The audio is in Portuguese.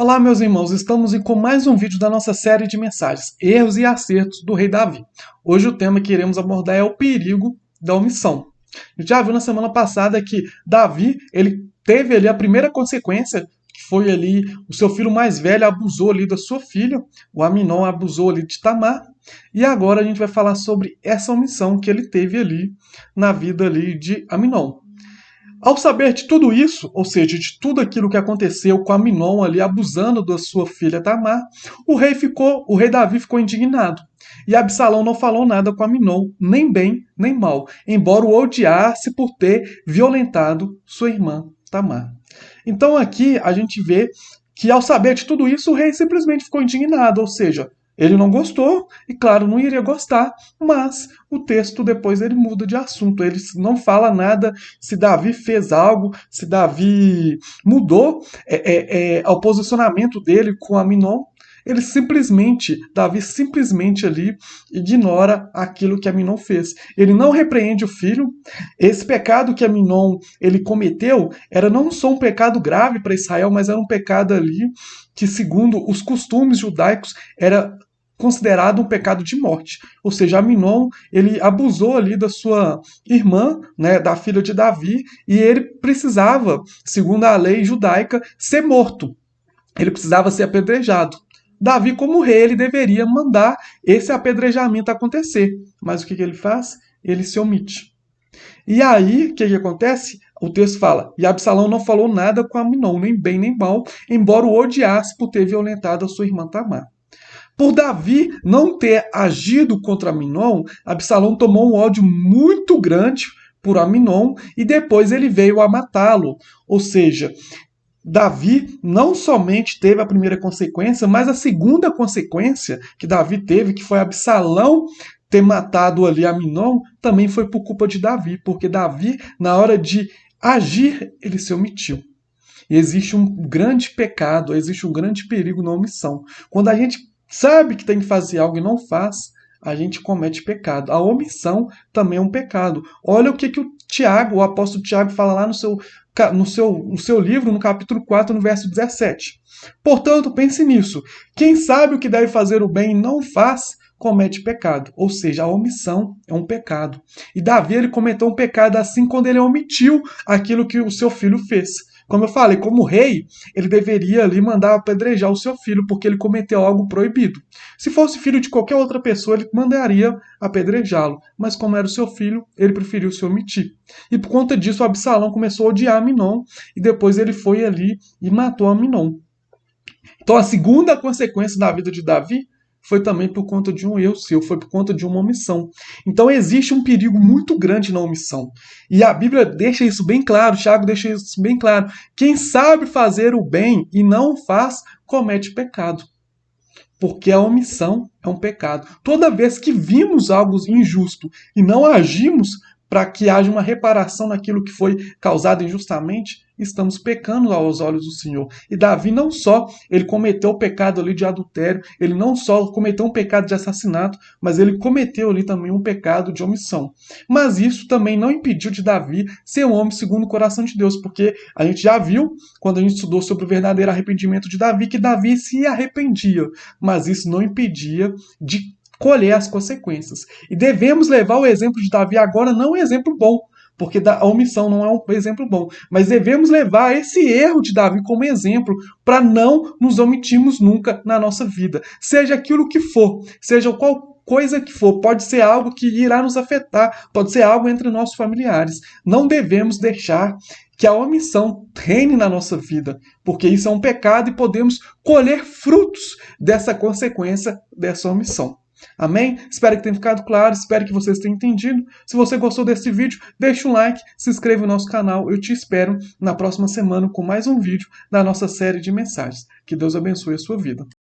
Olá, meus irmãos, estamos com mais um vídeo da nossa série de mensagens, Erros e Acertos do Rei Davi. Hoje o tema que iremos abordar é o perigo da omissão. A gente já viu na semana passada que Davi, ele teve ali a primeira consequência, que foi ali o seu filho mais velho abusou ali da sua filha, o Aminon abusou ali de Tamar, e agora a gente vai falar sobre essa omissão que ele teve ali na vida ali de Aminon. Ao saber de tudo isso, ou seja, de tudo aquilo que aconteceu com Aminon ali abusando da sua filha Tamar, o rei Davi ficou indignado. E Absalão não falou nada com Aminon, nem bem nem mal, embora o odiasse por ter violentado sua irmã Tamar. Então aqui a gente vê que ao saber de tudo isso, o rei simplesmente ficou indignado, ou seja, ele não gostou, e claro, não iria gostar, mas o texto depois ele muda de assunto. Ele não fala nada se Davi fez algo, se Davi mudou ao posicionamento dele com Aminon. Davi simplesmente ali ignora aquilo que Aminon fez. Ele não repreende o filho. Esse pecado que Aminon ele cometeu era não só um pecado grave para Israel, mas era um pecado ali que, segundo os costumes judaicos, era considerado um pecado de morte. Ou seja, Aminon, ele abusou ali da sua irmã, né, da filha de Davi, e ele precisava, segundo a lei judaica, ser morto. Ele precisava ser apedrejado. Davi, como rei, ele deveria mandar esse apedrejamento acontecer. Mas o que ele faz? Ele se omite. E aí, o que acontece? O texto fala, e Absalão não falou nada com Aminon, nem bem nem mal, embora o odiasse por ter violentado a sua irmã Tamar. Por Davi não ter agido contra Aminon, Absalão tomou um ódio muito grande por Aminon e depois ele veio a matá-lo. Ou seja, Davi não somente teve a primeira consequência, mas a segunda consequência que Davi teve, que foi Absalão ter matado ali Aminon, também foi por culpa de Davi, porque Davi, na hora de agir, ele se omitiu. E existe um grande pecado, existe um grande perigo na omissão. Quando a gente sabe que tem que fazer algo e não faz, a gente comete pecado. A omissão também é um pecado. Olha o que o apóstolo Tiago, fala lá no seu livro, no capítulo 4, no verso 17. Portanto, pense nisso. Quem sabe o que deve fazer o bem e não faz, comete pecado. Ou seja, a omissão é um pecado. E Davi, ele cometeu um pecado assim quando ele omitiu aquilo que o seu filho fez. Como eu falei, como rei, ele deveria ali mandar apedrejar o seu filho, porque ele cometeu algo proibido. Se fosse filho de qualquer outra pessoa, ele mandaria apedrejá-lo. Mas como era o seu filho, ele preferiu se omitir. E por conta disso, Absalão começou a odiar Aminon, e depois ele foi ali e matou Aminon. Então a segunda consequência da vida de Davi foi também por conta de um erro seu, foi por conta de uma omissão. Então existe um perigo muito grande na omissão. E a Bíblia deixa isso bem claro, Tiago deixa isso bem claro. Quem sabe fazer o bem e não faz, comete pecado. Porque a omissão é um pecado. Toda vez que vimos algo injusto e não agimos para que haja uma reparação naquilo que foi causado injustamente, estamos pecando aos olhos do Senhor. E Davi não só ele cometeu o pecado ali de adultério, ele não só cometeu um pecado de assassinato, mas ele cometeu ali também um pecado de omissão. Mas isso também não impediu de Davi ser um homem segundo o coração de Deus, porque a gente já viu, quando a gente estudou sobre o verdadeiro arrependimento de Davi, que Davi se arrependia, mas isso não impedia de colher as consequências. E devemos levar o exemplo de Davi agora, não um exemplo bom, porque a omissão não é um exemplo bom, mas devemos levar esse erro de Davi como exemplo para não nos omitirmos nunca na nossa vida. Seja aquilo que for, seja qual coisa que for, pode ser algo que irá nos afetar, pode ser algo entre nossos familiares. Não devemos deixar que a omissão reine na nossa vida, porque isso é um pecado e podemos colher frutos dessa consequência dessa omissão. Amém? Espero que tenha ficado claro, espero que vocês tenham entendido. Se você gostou desse vídeo, deixa um like, se inscreva no nosso canal. Eu te espero na próxima semana com mais um vídeo da nossa série de mensagens. Que Deus abençoe a sua vida.